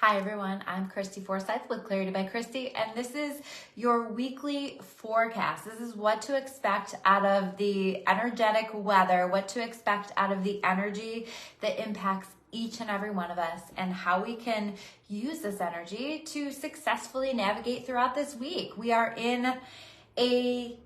Hi everyone, I'm Christy Forsyth with Clarity by Christy, and this is your weekly forecast. This is what to expect out of the energetic weather, what to expect out of the energy that impacts each and every one of us, and how we can use this energy to successfully navigate throughout this week. We are in a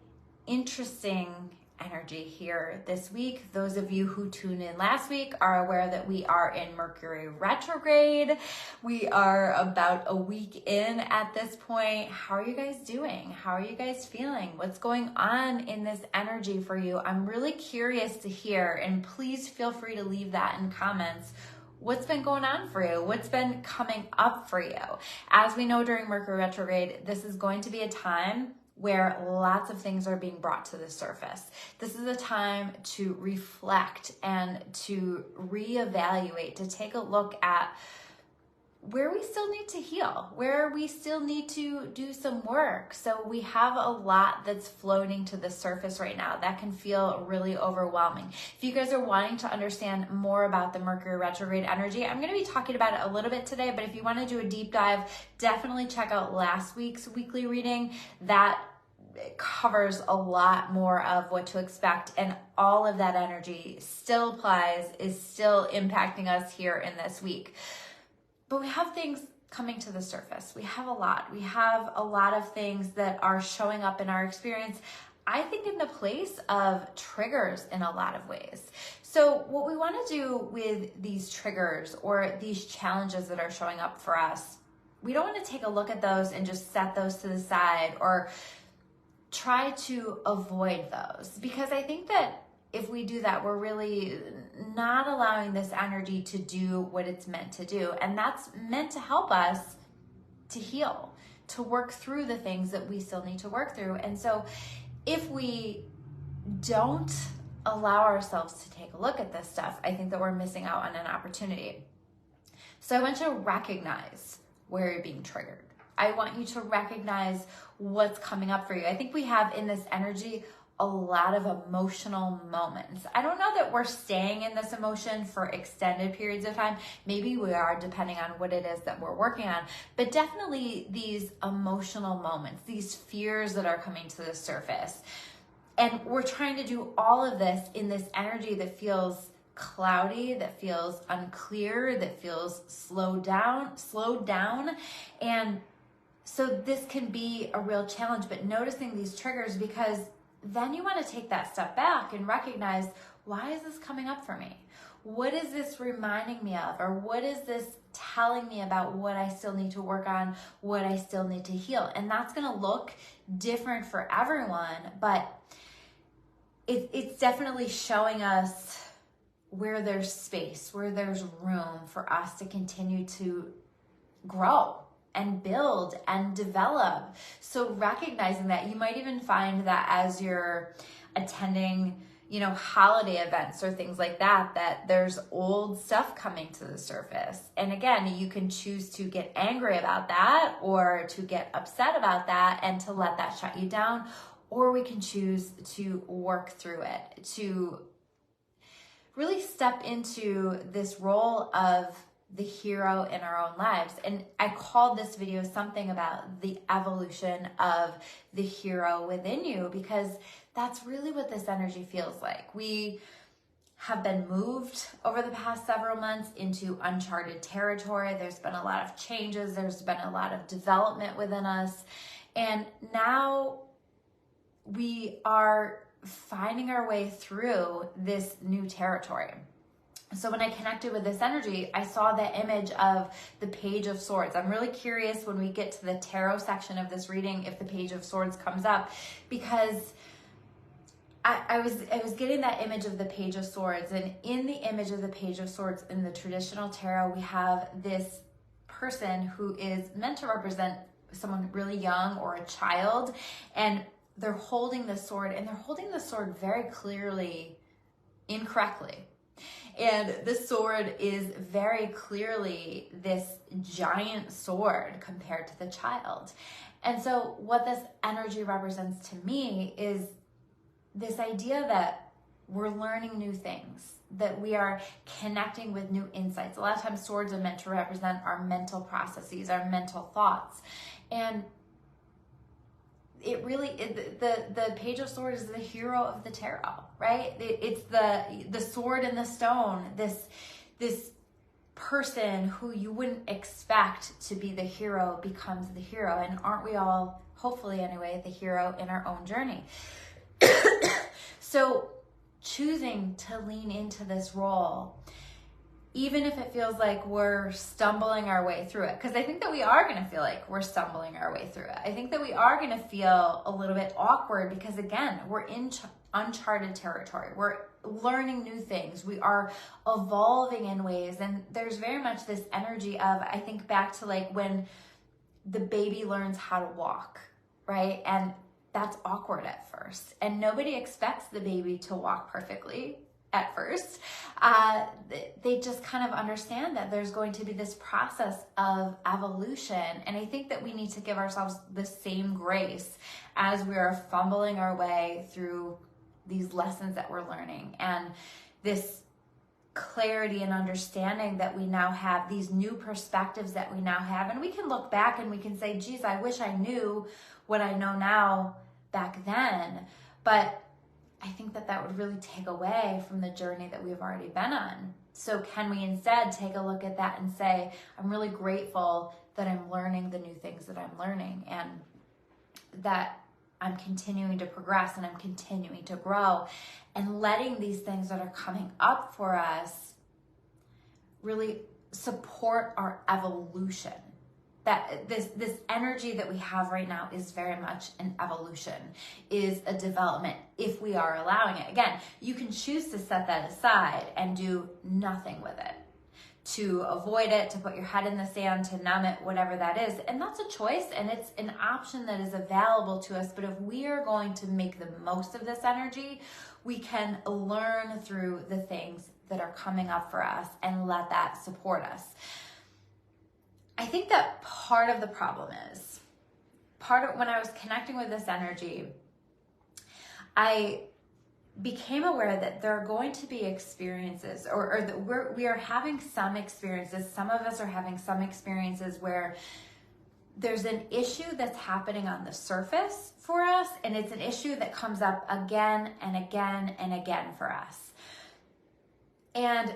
interesting energy here this week. Those of you who tuned in last week are aware that we are in Mercury Retrograde. We are about a week in at this point. How are you guys doing? How are you guys feeling? What's going on in this energy for you? I'm really curious to hear, and please feel free to leave that in comments. What's been going on for you? What's been coming up for you? As we know, during Mercury Retrograde, this is going to be a time where lots of things are being brought to the surface. This is a time to reflect and to reevaluate, to take a look at where we still need to heal, where we still need to do some work. So we have a lot that's floating to the surface right now that can feel really overwhelming. If you guys are wanting to understand more about the Mercury retrograde energy, I'm going to be talking about it a little bit today, but if you want to do a deep dive, definitely check out last week's weekly reading. That covers a lot more of what to expect, and all of that energy still applies, is still impacting us here in this week. But we have things coming to the surface. We have a lot. We have a lot of things that are showing up in our experience, I think, in the place of triggers in a lot of ways. So what we want to do with these triggers or these challenges that are showing up for us, we don't want to take a look at those and just set those to the side or try to avoid those, because I think that if we do that, we're really not allowing this energy to do what it's meant to do. And that's meant to help us to heal, to work through the things that we still need to work through. And so if we don't allow ourselves to take a look at this stuff, I think that we're missing out on an opportunity. So I want you to recognize where you're being triggered. I want you to recognize what's coming up for you. I think we have in this energy a lot of emotional moments. I don't know that we're staying in this emotion for extended periods of time. Maybe we are, depending on what it is that we're working on. But definitely these emotional moments, these fears that are coming to the surface. And we're trying to do all of this in this energy that feels cloudy, that feels unclear, that feels slowed down. And so this can be a real challenge, but noticing these triggers, because then you want to take that step back and recognize, why is this coming up for me? What is this reminding me of? Or what is this telling me about what I still need to work on, what I still need to heal? And that's going to look different for everyone, but it's definitely showing us where there's space, where there's room for us to continue to grow and build and develop. So recognizing that, you might even find that as you're attending, holiday events or things like that, that there's old stuff coming to the surface. And again, you can choose to get angry about that or to get upset about that and to let that shut you down, or we can choose to work through it, to really step into this role of the hero in our own lives. And I called this video something about the evolution of the hero within you, because that's really what this energy feels like. We have been moved over the past several months into uncharted territory. There's been a lot of changes. There's been a lot of development within us. And now we are finding our way through this new territory. So when I connected with this energy, I saw the image of the Page of Swords. I'm really curious when we get to the tarot section of this reading if the Page of Swords comes up, because I was getting that image of the Page of Swords, and in the image of the Page of Swords in the traditional tarot, we have this person who is meant to represent someone really young or a child, and they're holding the sword, and they're holding the sword very clearly incorrectly. And the sword is very clearly this giant sword compared to the child. And so what this energy represents to me is this idea that we're learning new things. that we are connecting with new insights. A lot of times swords are meant to represent our mental processes, our mental thoughts. And it really, the Page of Swords is the hero of the tarot, right? It's the sword and the stone, this person who you wouldn't expect to be the hero becomes the hero. And aren't we all, hopefully anyway, the hero in our own journey? So choosing to lean into this role, even if it feels like we're stumbling our way through it, because I think that we are going to feel like we're stumbling our way through it. I think that we are going to feel a little bit awkward because, again, we're in uncharted territory. We're learning new things. We are evolving in ways. And there's very much this energy of, I think back to like when the baby learns how to walk, right? And that's awkward at first. And nobody expects the baby to walk perfectly at first. They just kind of understand that there's going to be this process of evolution. And I think that we need to give ourselves the same grace as we are fumbling our way through these lessons that we're learning, and this clarity and understanding that we now have, these new perspectives that we now have. And we can look back and we can say, geez, I wish I knew what I know now back then. But I think that that would really take away from the journey that we've already been on. So can we instead take a look at that and say, I'm really grateful that I'm learning the new things that I'm learning, and that I'm continuing to progress and I'm continuing to grow, and letting these things that are coming up for us really support our evolution. That this energy that we have right now is very much an evolution, is a development if we are allowing it. Again, you can choose to set that aside and do nothing with it, to avoid it, to put your head in the sand, to numb it, whatever that is. And that's a choice, and it's an option that is available to us. But if we are going to make the most of this energy, we can learn through the things that are coming up for us and let that support us. I think that part of the problem is, when I was connecting with this energy, I became aware that there are going to be experiences, or that we are having some experiences. Some of us are having some experiences where there's an issue that's happening on the surface for us, and it's an issue that comes up again and again and again for us. And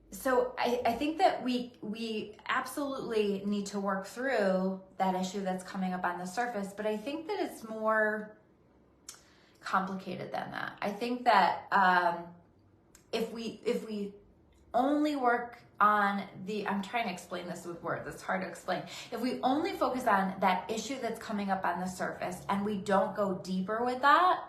so I think that we absolutely need to work through that issue that's coming up on the surface, but I think that it's more complicated than that. I think that if we only work on I'm trying to explain this with words, it's hard to explain. If we only focus on that issue that's coming up on the surface and we don't go deeper with that,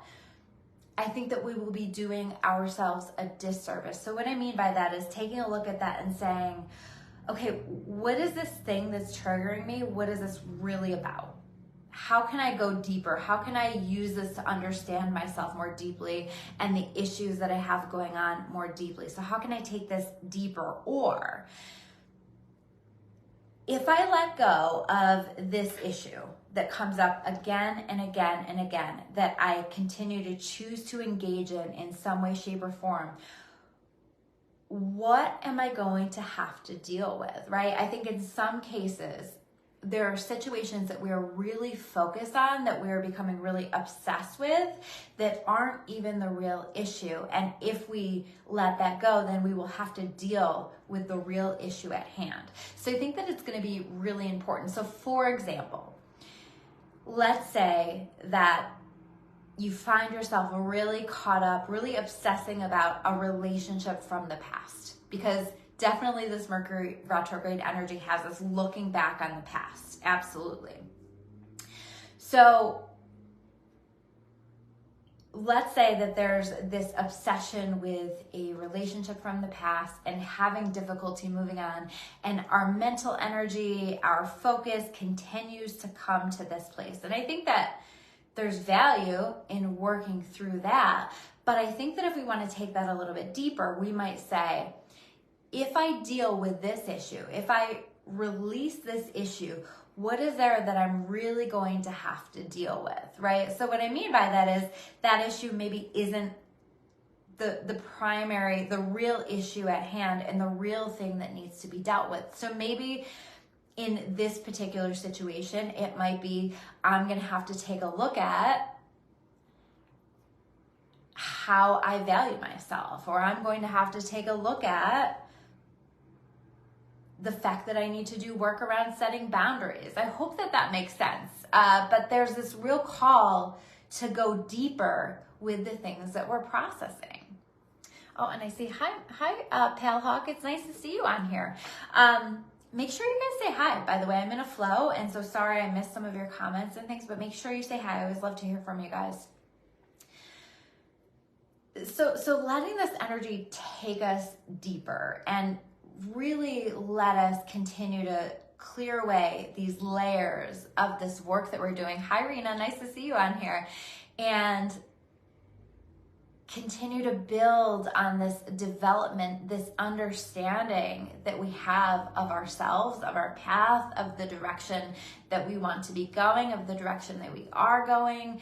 I think that we will be doing ourselves a disservice. So what I mean by that is taking a look at that and saying, okay, what is this thing that's triggering me? What is this really about? How can I go deeper? How can I use this to understand myself more deeply and the issues that I have going on more deeply? So how can I take this deeper? Or if I let go of this issue that comes up again and again and again, that I continue to choose to engage in some way, shape, or form, what am I going to have to deal with, right? I think in some cases, there are situations that we are really focused on, that we are becoming really obsessed with, that aren't even the real issue. And if we let that go, then we will have to deal with the real issue at hand. So I think that it's going to be really important. So for example, let's say that you find yourself really caught up, really obsessing about a relationship from the past, because definitely this Mercury retrograde energy has us looking back on the past. Absolutely. So let's say that there's this obsession with a relationship from the past and having difficulty moving on, and our mental energy, our focus continues to come to this place. And I think that there's value in working through that. But I think that if we want to take that a little bit deeper, we might say, if I deal with this issue, if I release this issue, what is there that I'm really going to have to deal with, right? So what I mean by that is that issue maybe isn't the primary, the real issue at hand and the real thing that needs to be dealt with. So maybe in this particular situation, it might be, I'm going to have to take a look at how I value myself, or I'm going to have to take a look at the fact that I need to do work around setting boundaries. I hope that that makes sense. But there's this real call to go deeper with the things that we're processing. Oh, and I see, hi, Pale Hawk. It's nice to see you on here. Make sure you guys say hi, by the way. I'm in a flow, and so sorry I missed some of your comments and things, but make sure you say hi. I always love to hear from you guys. So letting this energy take us deeper and really let us continue to clear away these layers of this work that we're doing. Hi, Rena. Nice to see you on here. And continue to build on this development, this understanding that we have of ourselves, of our path, of the direction that we want to be going, of the direction that we are going.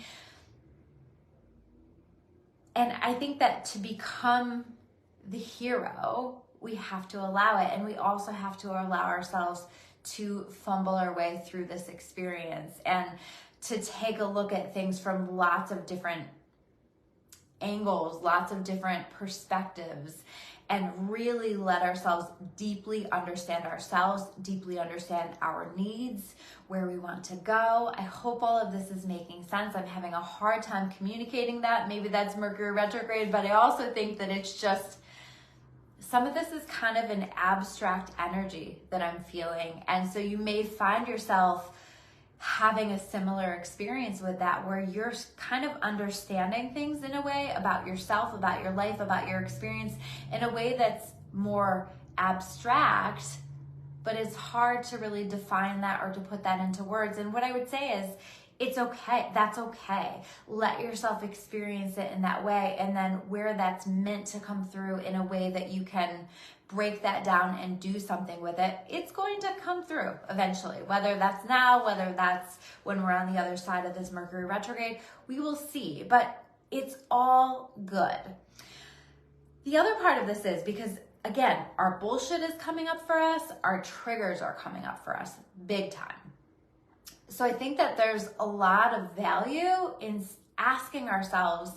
And I think that to become the hero, we have to allow it. And we also have to allow ourselves to fumble our way through this experience and to take a look at things from lots of different angles, lots of different perspectives, and really let ourselves deeply understand ourselves, deeply understand our needs, where we want to go. I hope all of this is making sense. I'm having a hard time communicating that. Maybe that's Mercury retrograde, but I also think that it's just, some of this is kind of an abstract energy that I'm feeling. And so you may find yourself having a similar experience with that, where you're kind of understanding things in a way about yourself, about your life, about your experience in a way that's more abstract, but it's hard to really define that or to put that into words. And what I would say is, it's okay. That's okay. Let yourself experience it in that way. And then where that's meant to come through in a way that you can break that down and do something with it, it's going to come through eventually. Whether that's now, whether that's when we're on the other side of this Mercury retrograde, we will see. But it's all good. The other part of this is, because again, our bullshit is coming up for us, our triggers are coming up for us big time. So I think that there's a lot of value in asking ourselves,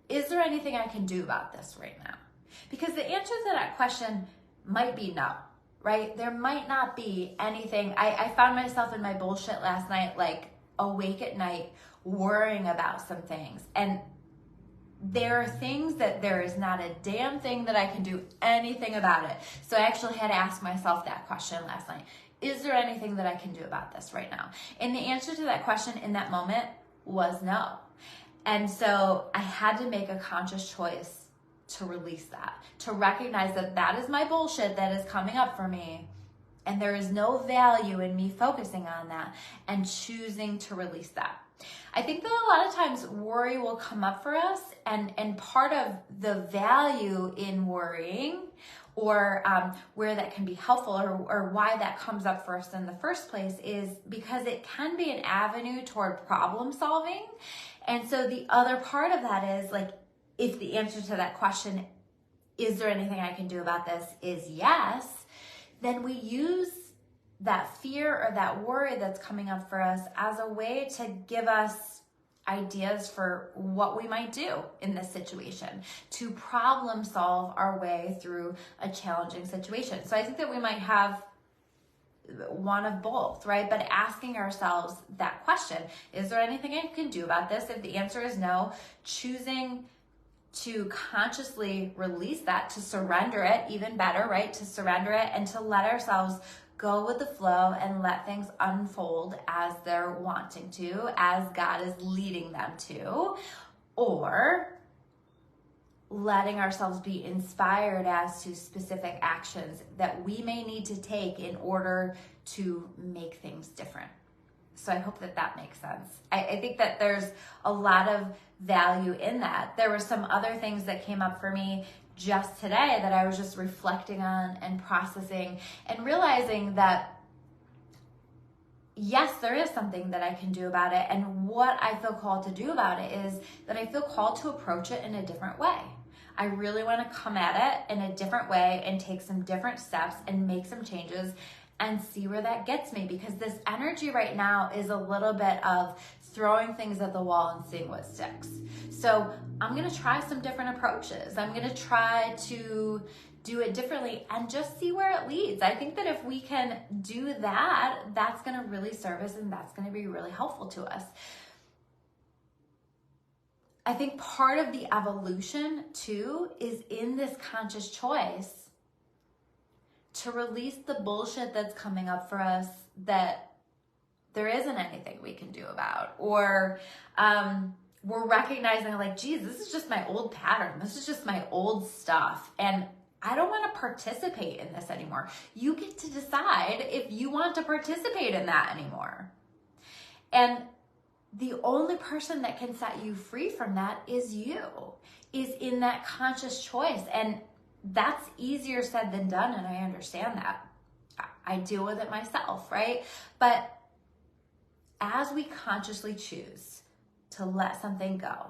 is there anything I can do about this right now? Because the answer to that question might be no, right? There might not be anything. I found myself in my bullshit last night, like awake at night, worrying about some things. And there are things that there is not a damn thing that I can do anything about it. So I actually had to ask myself that question last night. Is there anything that I can do about this right now? And the answer to that question in that moment was no. And so I had to make a conscious choice to release that, to recognize that that is my bullshit that is coming up for me. And there is no value in me focusing on that and choosing to release that. I think that a lot of times worry will come up for us, and part of the value in worrying, or where that can be helpful, or why that comes up for us in the first place, is because it can be an avenue toward problem solving. And so the other part of that is, like, if the answer to that question, is there anything I can do about this, is yes, then we use that fear or that worry that's coming up for us as a way to give us ideas for what we might do in this situation, to problem solve our way through a challenging situation. So I think that we might have one of both, right? But asking ourselves that question, is there anything I can do about this? If the answer is no, choosing to consciously release that, to surrender it, even better, right? To surrender it and to let ourselves go with the flow and let things unfold as they're wanting to, as God is leading them to, or letting ourselves be inspired as to specific actions that we may need to take in order to make things different. So I hope that that makes sense. I think that there's a lot of value in that. There were some other things that came up for me just today that I was just reflecting on and processing and realizing that, yes, there is something that I can do about it. And what I feel called to do about it is that I feel called to approach it in a different way. I really want to come at it in a different way and take some different steps and make some changes and see where that gets me, because this energy right now is a little bit of throwing things at the wall and seeing what sticks. So I'm going to try some different approaches. I'm going to try to do it differently and just see where it leads. I think that if we can do that, that's going to really serve us and that's going to be really helpful to us. I think part of the evolution too is in this conscious choice to release the bullshit that's coming up for us that there isn't anything we can do about, or we're recognizing like, geez, this is just my old pattern. This is just my old stuff. And I don't want to participate in this anymore. You get to decide if you want to participate in that anymore. And the only person that can set you free from that is you, is in that conscious choice. And that's easier said than done. And I understand that. I deal with it myself, right? But as we consciously choose to let something go,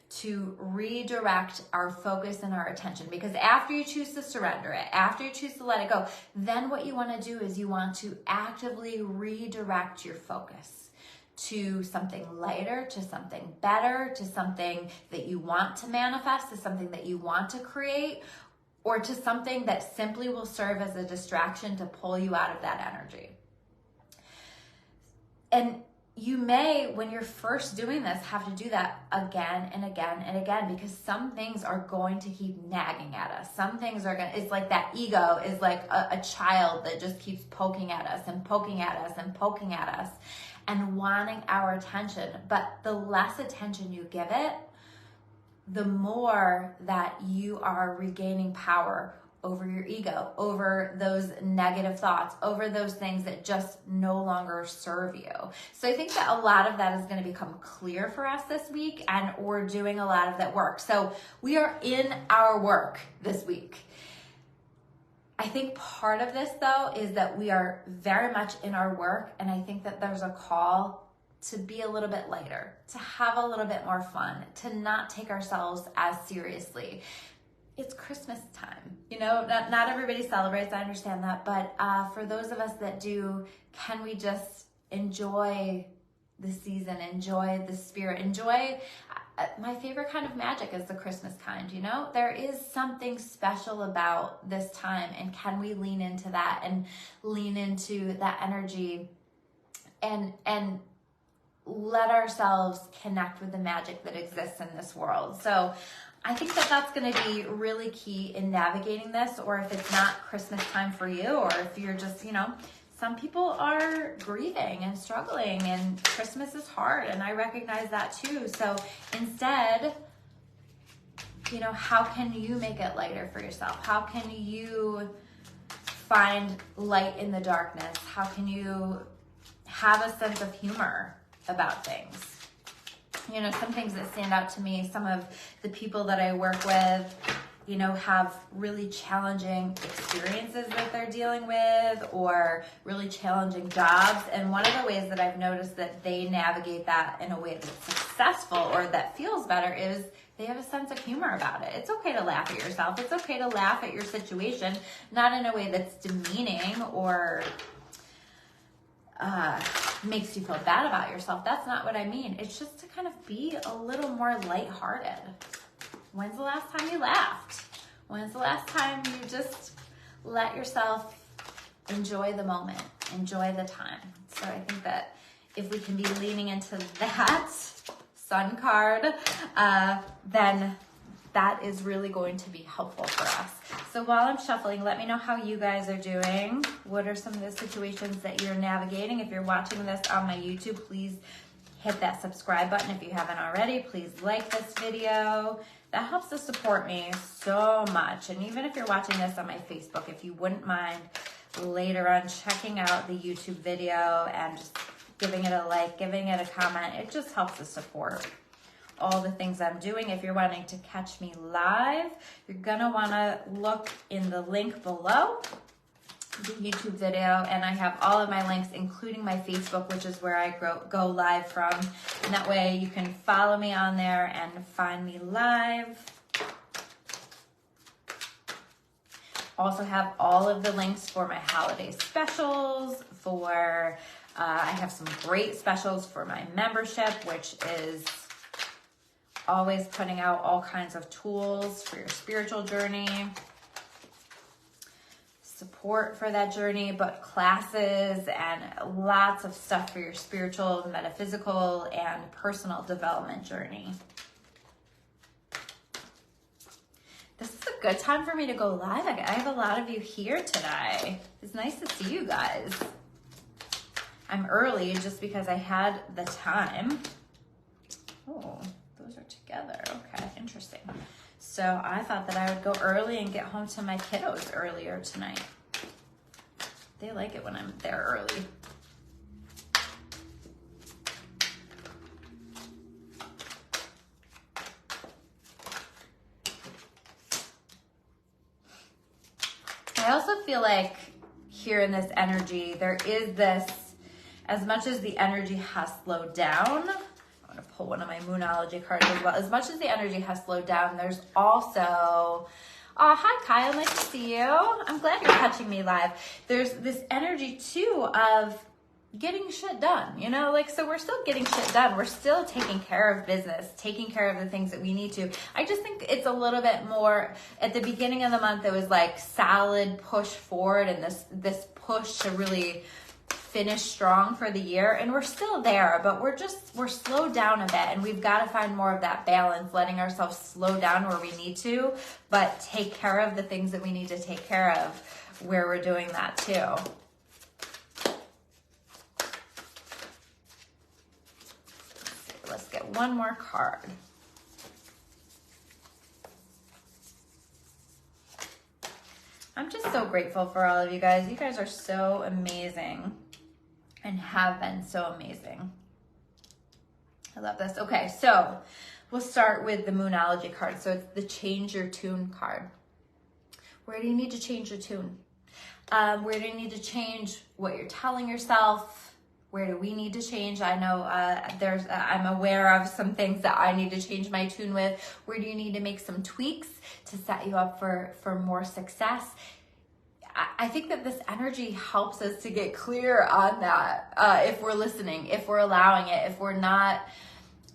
to redirect our focus and our attention, because after you choose to surrender it, after you choose to let it go, then what you want to do is you want to actively redirect your focus to something lighter, to something better, to something that you want to manifest, to something that you want to create, or to something that simply will serve as a distraction to pull you out of that energy. And you may, when you're first doing this, have to do that again and again and again, because some things are going to keep nagging at us. Some things are it's like that ego is like a child that just keeps poking at us and poking at us and poking at us and wanting our attention. But the less attention you give it, the more that you are regaining power over your ego, over those negative thoughts, over those things that just no longer serve you. So I think that a lot of that is going to become clear for us this week, and we're doing a lot of that work. So we are in our work this week. I think part of this though is that we are very much in our work, and I think that there's a call to be a little bit lighter, to have a little bit more fun, to not take ourselves as seriously. It's Christmas time, you know, not everybody celebrates, I understand that, but for those of us that do, can we just enjoy the season, enjoy the spirit, enjoy, my favorite kind of magic is the Christmas kind, you know? There is something special about this time, and can we lean into that and lean into that energy and let ourselves connect with the magic that exists in this world. So I think that that's going to be really key in navigating this, or if it's not Christmas time for you, or if you're just, you know, some people are grieving and struggling, and Christmas is hard, and I recognize that too. So instead, you know, how can you make it lighter for yourself? How can you find light in the darkness? How can you have a sense of humor about things? You know, some things that stand out to me, some of the people that I work with, you know, have really challenging experiences that they're dealing with, or really challenging jobs. And one of the ways that I've noticed that they navigate that in a way that's successful or that feels better is they have a sense of humor about it. It's okay to laugh at yourself. It's okay to laugh at your situation, not in a way that's demeaning or makes you feel bad about yourself. That's not what I mean. It's just to kind of be a little more lighthearted. When's the last time you laughed? When's the last time you just let yourself enjoy the moment, enjoy the time? So I think that if we can be leaning into that sun card, then that is really going to be helpful for us. So while I'm shuffling, let me know how you guys are doing. What are some of the situations that you're navigating? If you're watching this on my YouTube, please hit that subscribe button. If you haven't already, please like this video. That helps to support me so much. And even if you're watching this on my Facebook, if you wouldn't mind later on checking out the YouTube video and just giving it a like, giving it a comment, it just helps to support all the things I'm doing. If you're wanting to catch me live, you're gonna wanna look in the link below the YouTube video, and I have all of my links, including my Facebook, which is where I go live from, and that way you can follow me on there and find me live. Also have all of the links for my holiday specials, for I have some great specials for my membership, which is always putting out all kinds of tools for your spiritual journey, support for that journey, but classes and lots of stuff for your spiritual, metaphysical, and personal development journey. This is a good time for me to go live. I have a lot of you here today. It's nice to see you guys. I'm early just because I had the time. Oh, those are together. Okay, interesting. So I thought that I would go early and get home to my kiddos earlier tonight. They like it when I'm there early. I also feel like here in this energy, there is this, as much as the energy has slowed down, I'm going to pull one of my Moonology cards as well. As much as the energy has slowed down, there's also, oh, hi Kyle, nice to see you. I'm glad you're catching me live. There's this energy too of getting shit done, you know, like, so we're still getting shit done. We're still taking care of business, taking care of the things that we need to. I just think it's a little bit more, at the beginning of the month, it was like solid push forward and this push to really finish strong for the year. And we're still there, but we're slowed down a bit, and we've got to find more of that balance, letting ourselves slow down where we need to, but take care of the things that we need to take care of where we're doing that too. Let's get one more card. I'm just so grateful for all of you guys. You guys are so amazing and have been so amazing. I love this. Okay, so we'll start with the Moonology card. So it's the Change Your Tune card. Where do you need to change your tune? Where do you need to change what you're telling yourself? Where do we need to change? I know I'm aware of some things that I need to change my tune with. Where do you need to make some tweaks to set you up for more success? I think that this energy helps us to get clear on that if we're listening, if we're allowing it, if we're not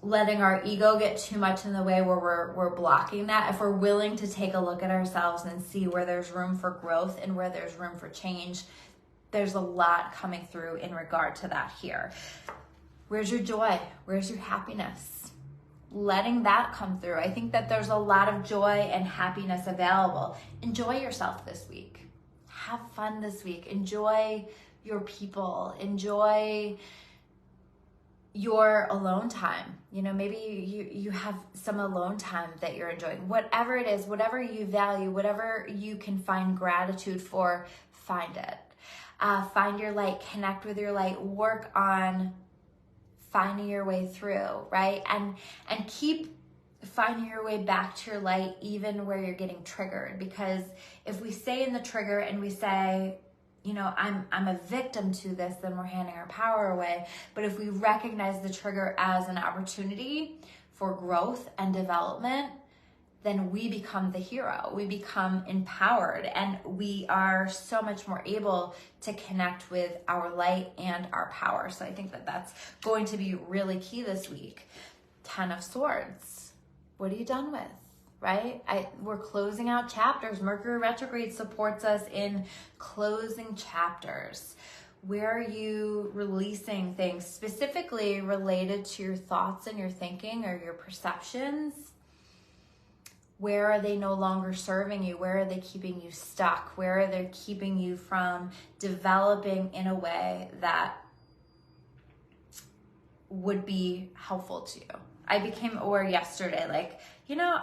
letting our ego get too much in the way where we're blocking that, if we're willing to take a look at ourselves and see where there's room for growth and where there's room for change. There's a lot coming through in regard to that here. Where's your joy? Where's your happiness? Letting that come through. I think that there's a lot of joy and happiness available. Enjoy yourself this week. Have fun this week. Enjoy your people. Enjoy your alone time. You know, maybe you have some alone time that you're enjoying. Whatever it is, whatever you value, whatever you can find gratitude for, find it. Find your light, connect with your light, work on finding your way through, right? And keep finding your way back to your light even where you're getting triggered. Because if we stay in the trigger and we say, you know, I'm a victim to this, then we're handing our power away. But if we recognize the trigger as an opportunity for growth and development, then we become the hero. We become empowered, and we are so much more able to connect with our light and our power. So I think that that's going to be really key this week. 10 of Swords. What are you done with, right? We're closing out chapters. Mercury retrograde supports us in closing chapters. Where are you releasing things specifically related to your thoughts and your thinking or your perceptions? Where are they no longer serving you? Where are they keeping you stuck? Where are they keeping you from developing in a way that would be helpful to you? I became aware yesterday, like, you know,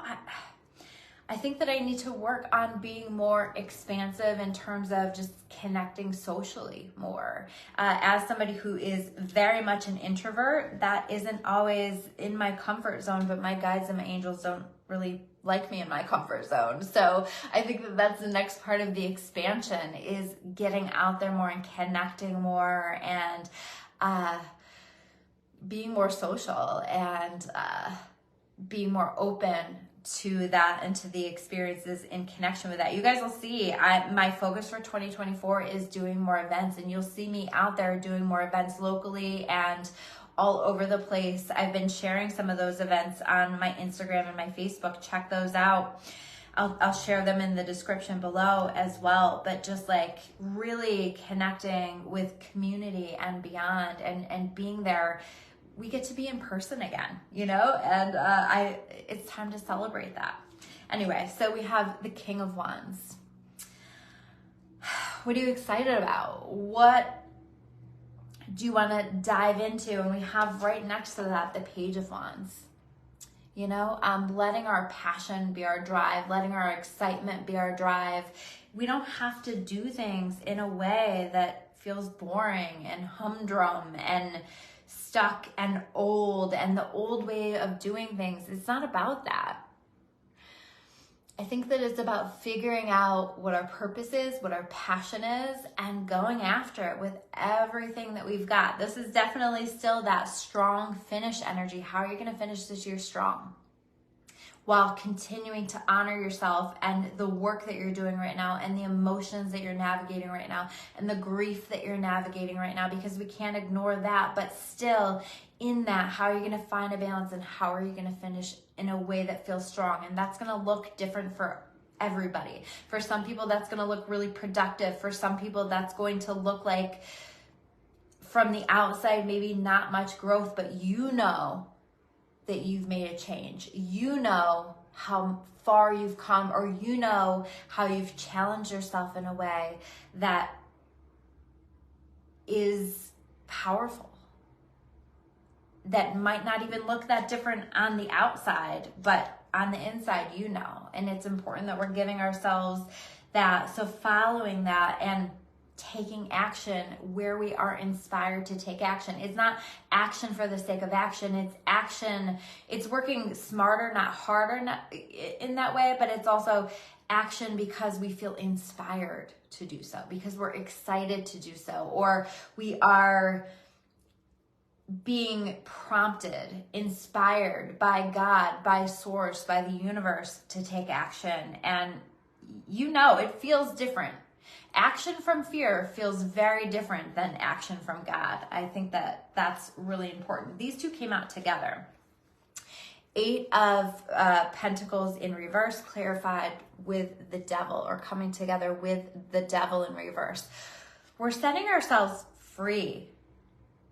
I think that I need to work on being more expansive in terms of just connecting socially more. As somebody who is very much an introvert, that isn't always in my comfort zone, but my guides and my angels don't really like me in my comfort zone. So I think that that's the next part of the expansion, is getting out there more and connecting more and being more social and being more open to that and to the experiences in connection with that. You guys will see my focus for 2024 is doing more events, and you'll see me out there doing more events locally and all over the place. I've been sharing some of those events on my Instagram and my Facebook. Check those out. I'll share them in the description below as well, but just like really connecting with community and beyond, and being there. We get to be in person again, you know, and it's time to celebrate that. Anyway, so we have the King of Wands. What are you excited about? What do you want to dive into? And we have right next to that the Page of Wands. You know, letting our passion be our drive, letting our excitement be our drive. We don't have to do things in a way that feels boring and humdrum and stuck and old and the old way of doing things. It's not about that. I think that it's about figuring out what our purpose is, what our passion is, and going after it with everything that we've got. This is definitely still that strong finish energy. How are you going to finish this year strong? While continuing to honor yourself and the work that you're doing right now and the emotions that you're navigating right now and the grief that you're navigating right now, because we can't ignore that. But still, in that, how are you going to find a balance, and how are you going to finish in a way that feels strong? And that's going to look different for everybody. For some people, that's going to look really productive. For some people, that's going to look like, from the outside, maybe not much growth, but you know that you've made a change. You know how far you've come, or you know how you've challenged yourself in a way that is powerful, that might not even look that different on the outside, but on the inside, you know. And it's important that we're giving ourselves that. So following that and taking action where we are inspired to take action. It's not action for the sake of action. It's action. It's working smarter, not harder, not in that way, but it's also action because we feel inspired to do so, because we're excited to do so, or we are being prompted, inspired by God, by source, by the universe to take action. And you know, it feels different. Action from fear feels very different than action from God. I think that that's really important. These two came out together. 8 of Pentacles in reverse, clarified with the Devil, or coming together with the Devil in reverse. We're setting ourselves free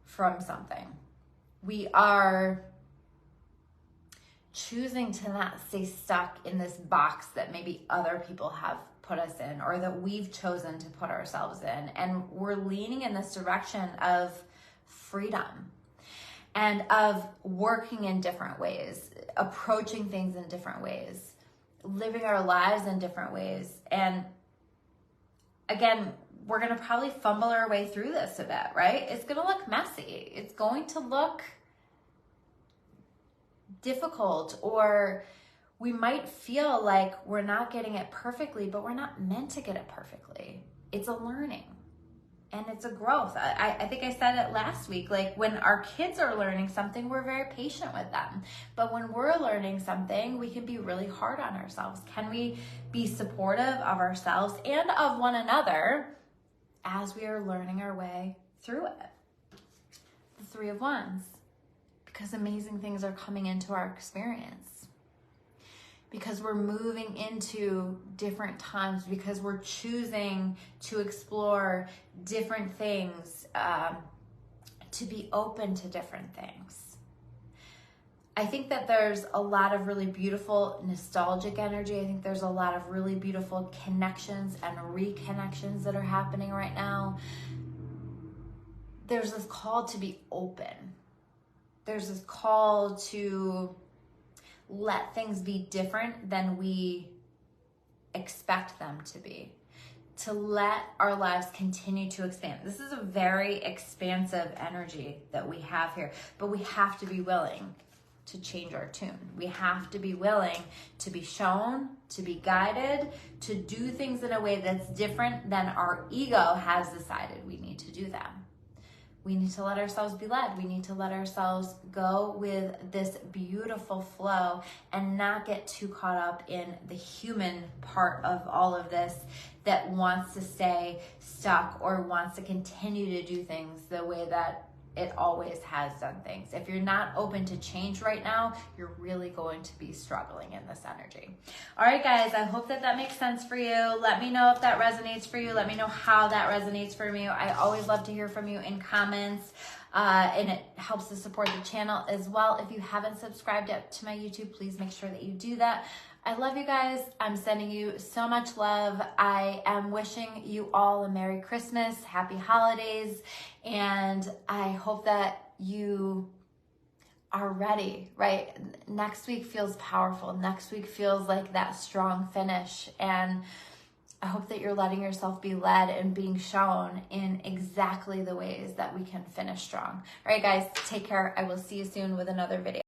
from something. We are choosing to not stay stuck in this box that maybe other people have put us in, or that we've chosen to put ourselves in. And we're leaning in this direction of freedom and of working in different ways, approaching things in different ways, living our lives in different ways. And again, we're going to probably fumble our way through this a bit, right? It's going to look messy. It's going to look difficult, or we might feel like we're not getting it perfectly, but we're not meant to get it perfectly. It's a learning and it's a growth. I think I said it last week, like when our kids are learning something, we're very patient with them. But when we're learning something, we can be really hard on ourselves. Can we be supportive of ourselves and of one another as we are learning our way through it? The 3 of Wands, because amazing things are coming into our experience. Because we're moving into different times, because we're choosing to explore different things, to be open to different things. I think that there's a lot of really beautiful nostalgic energy. I think there's a lot of really beautiful connections and reconnections that are happening right now. There's this call to be open. There's this call to let things be different than we expect them to be, to let our lives continue to expand. This is a very expansive energy that we have here, but we have to be willing to change our tune. We have to be willing to be shown, to be guided, to do things in a way that's different than our ego has decided we need to do them. we need to let ourselves be led. We need to let ourselves go with this beautiful flow and not get too caught up in the human part of all of this that wants to stay stuck or wants to continue to do things the way that it always has done things. If you're not open to change right now, you're really going to be struggling in this energy. All right, guys, I hope that that makes sense for you. Let me know if that resonates for you. Let me know how that resonates for you. I always love to hear from you in comments, and it helps to support the channel as well. If you haven't subscribed yet to my YouTube, please make sure that you do that. I love you guys. I'm sending you so much love. I am wishing you all a Merry Christmas, Happy Holidays, and I hope that you are ready, right? Next week feels powerful. Next week feels like that strong finish, and I hope that you're letting yourself be led and being shown in exactly the ways that we can finish strong. All right, guys, take care. I will see you soon with another video.